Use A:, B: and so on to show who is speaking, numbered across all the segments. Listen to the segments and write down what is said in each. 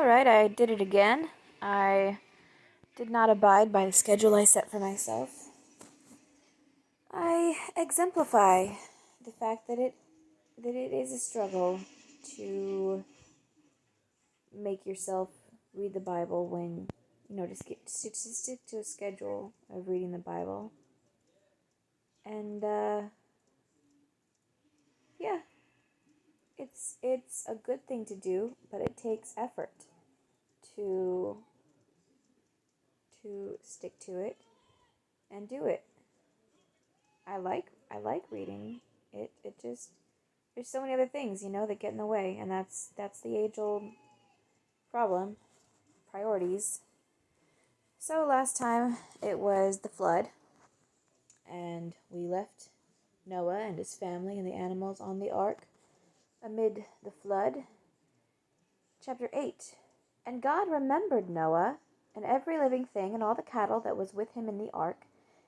A: Alright, I did it again. I did not abide by the schedule I set for myself. I exemplify the fact that it is a struggle to make yourself read the Bible when, to stick to a schedule of reading the Bible. And, yeah, it's a good thing to do, but it takes effort to stick to it and do it. I like reading. It just, there's so many other things, that get in the way, and that's the age-old problem. Priorities. So last time it was the flood, and we left Noah and his family and the animals on the ark amid the flood. Chapter 8. And God remembered Noah and every living thing and all the cattle that was with him in the ark.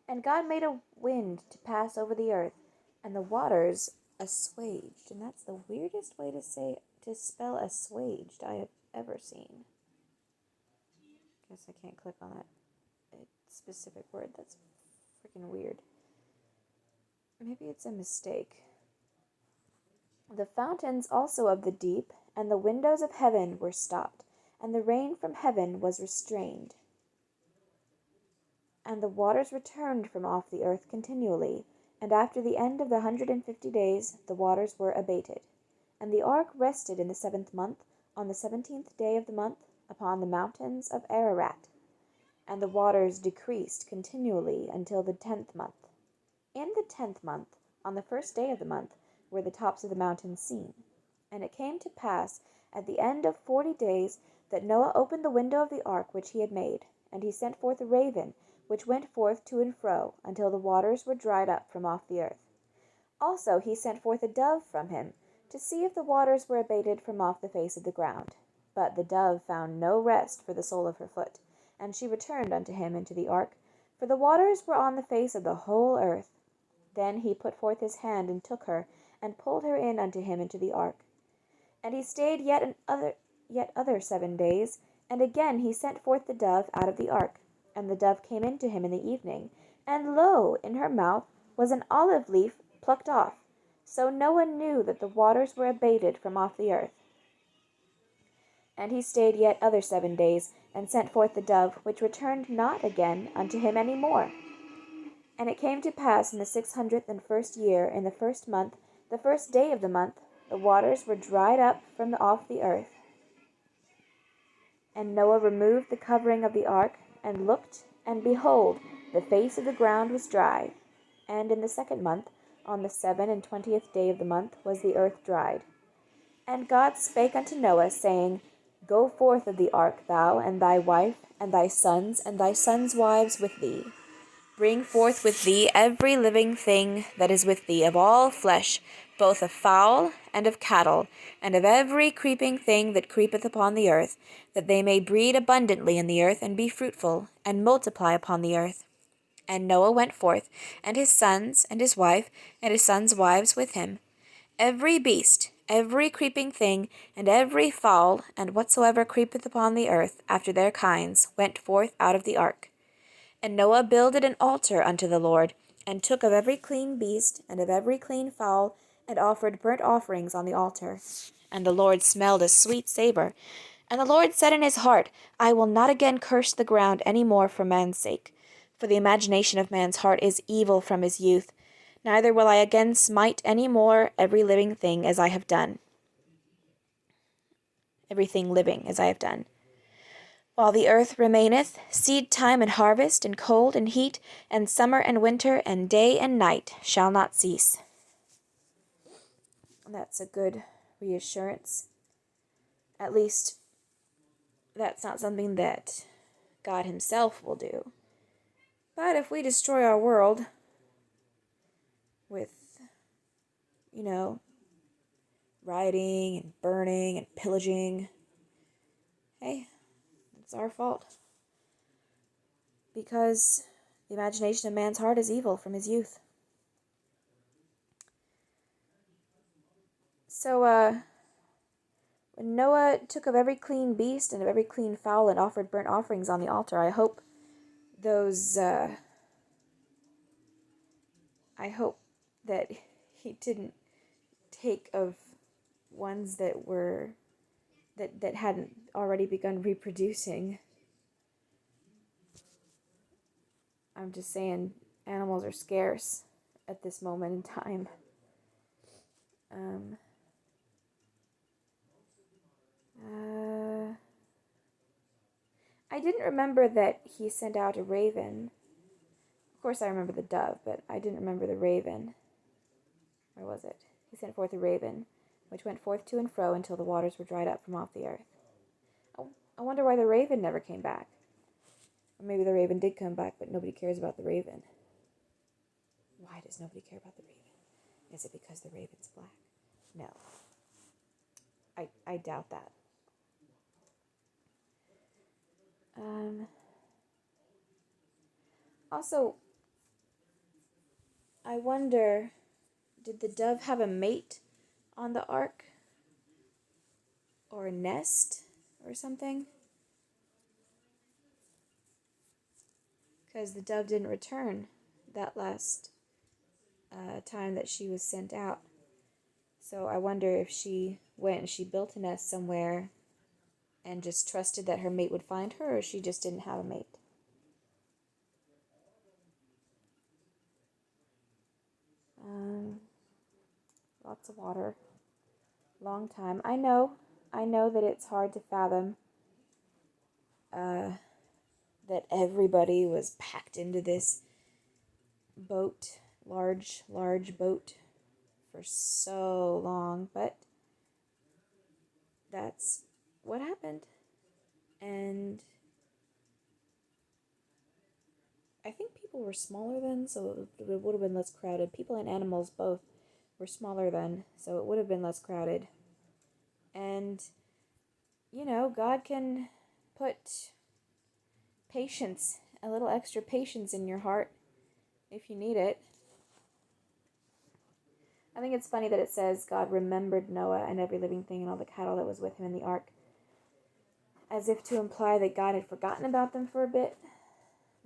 A: And God made a wind to pass over the earth, and the waters assuaged. And that's the weirdest way to spell assuaged I have ever seen. Guess I can't click on that specific word. That's freaking weird. Maybe it's a mistake. The fountains also of the deep and the windows of heaven were stopped, and the rain from heaven was restrained. And the waters returned from off the earth continually, and after the end of the 150 days the waters were abated. And the ark rested in the 7th month, on the 17th day of the month, upon the mountains of Ararat. And the waters decreased continually until the 10th month. In the 10th month, on the 1st day of the month, were the tops of the mountains seen. And it came to pass at the end of 40 days that Noah opened the window of the ark which he had made, and he sent forth a raven, which went forth to and fro, until the waters were dried up from off the earth. Also he sent forth a dove from him, to see if the waters were abated from off the face of the ground. But the dove found no rest for the sole of her foot, and she returned unto him into the ark, for the waters were on the face of the whole earth. Then he put forth his hand and took her, and pulled her in unto him into the ark. And he stayed yet other 7 days, and again he sent forth the dove out of the ark. And the dove came in to him in the evening, and lo, in her mouth was an olive leaf plucked off. So Noah knew that the waters were abated from off the earth. And he stayed yet other 7 days, and sent forth the dove, which returned not again unto him any more. And it came to pass in the 601st year, in the 1st month, the 1st day of the month, the waters were dried up from off the earth. And Noah removed the covering of the ark, and looked, and behold, the face of the ground was dry. And in the 2nd month, on the 27th day of the month, was the earth dried. And God spake unto Noah, saying, Go forth of the ark, thou, and thy wife, and thy sons wives with thee. Bring forth with thee every living thing that is with thee of all flesh, both of fowl and of cattle, and of every creeping thing that creepeth upon the earth, that they may breed abundantly in the earth, and be fruitful, and multiply upon the earth. And Noah went forth, and his sons, and his wife, and his sons' wives with him. Every beast, every creeping thing, and every fowl, and whatsoever creepeth upon the earth, after their kinds, went forth out of the ark. And Noah builded an altar unto the Lord, and took of every clean beast, and of every clean fowl, and offered burnt offerings on the altar. And the Lord smelled a sweet savour. And the Lord said in his heart, I will not again curse the ground any more for man's sake. For the imagination of man's heart is evil from his youth. Neither will I again smite any more every living thing as I have done. Everything living as I have done. While the earth remaineth, seed time and harvest, and cold and heat, and summer and winter, and day and night shall not cease. That's a good reassurance. At least, that's not something that God himself will do. But if we destroy our world with, rioting and burning and pillaging, hey, it's our fault. Because the imagination of man's heart is evil from his youth. So, When Noah took of every clean beast and of every clean fowl and offered burnt offerings on the altar, I hope those, I hope that he didn't take of ones that were, that hadn't already begun reproducing. I'm just saying, animals are scarce at this moment in time. I didn't remember that he sent out a raven. Of course, I remember the dove, but I didn't remember the raven. Where was it? He sent forth a raven, which went forth to and fro until the waters were dried up from off the earth. Oh, I wonder why the raven never came back. Or maybe the raven did come back, but nobody cares about the raven. Why does nobody care about the raven? Is it because the raven's black? No. I doubt that. Also, I wonder, did the dove have a mate on the ark? Or a nest? Or something? Because the dove didn't return that last time that she was sent out. So I wonder if she went and she built a nest somewhere and just trusted that her mate would find her, or she just didn't have a mate. Lots of water. Long time. I know that it's hard to fathom that everybody was packed into this boat, large boat, for so long, but that's what happened. And I think people were smaller then, so it would have been less crowded. People and animals both were smaller then, so it would have been less crowded. And, God can put patience, a little extra patience in your heart if you need it. I think it's funny that it says God remembered Noah and every living thing and all the cattle that was with him in the ark, as if to imply that God had forgotten about them for a bit.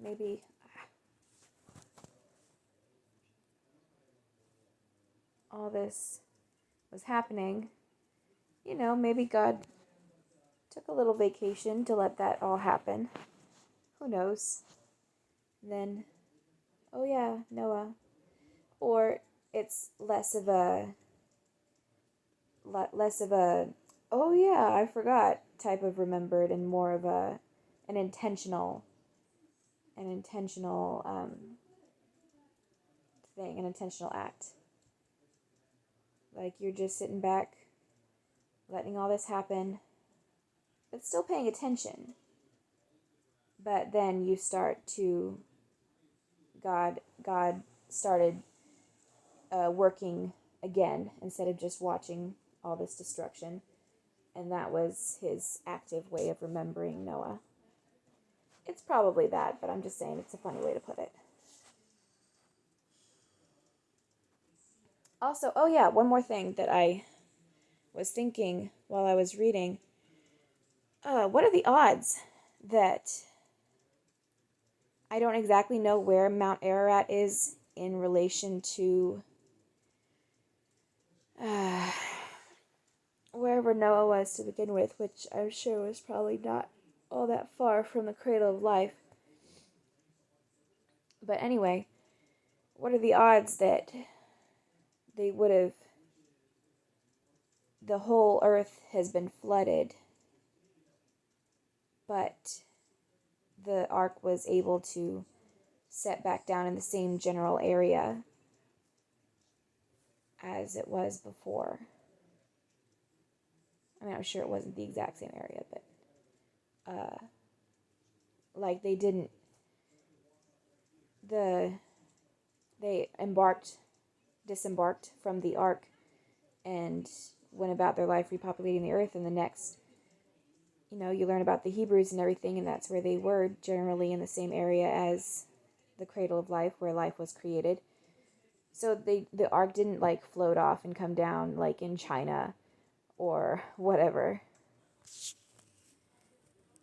A: Maybe all this was happening. Maybe God took a little vacation to let that all happen. Who knows? And then, oh yeah, Noah. Or it's less of a, oh yeah, I forgot type of remembered, and more of an intentional thing, an intentional act. Like you're just sitting back, letting all this happen, but still paying attention. But then you start to, God started working again instead of just watching all this destruction. And that was his active way of remembering Noah. It's probably that, but I'm just saying it's a funny way to put it. Also, oh yeah, one more thing that I was thinking while I was reading. What are the odds that I don't exactly know where Mount Ararat is in relation to wherever Noah was to begin with, which I'm sure was probably not all that far from the cradle of life. But anyway, what are the odds that they would have, the whole earth has been flooded, but the ark was able to set back down in the same general area as it was before? I mean, I'm sure it wasn't the exact same area, but like they disembarked from the ark and went about their life repopulating the earth, and the next, you learn about the Hebrews and everything, and that's where they were, generally in the same area as the cradle of life, where life was created. So the ark didn't like float off and come down like in China or whatever.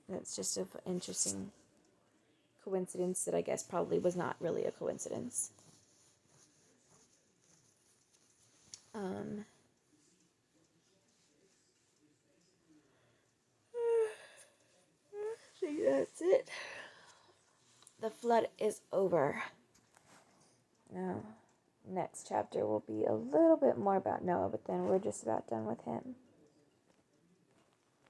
A: That's just an interesting coincidence that I guess probably was not really a coincidence. I think that's it. The flood is over. Now, next chapter will be a little bit more about Noah, but then we're just about done with him.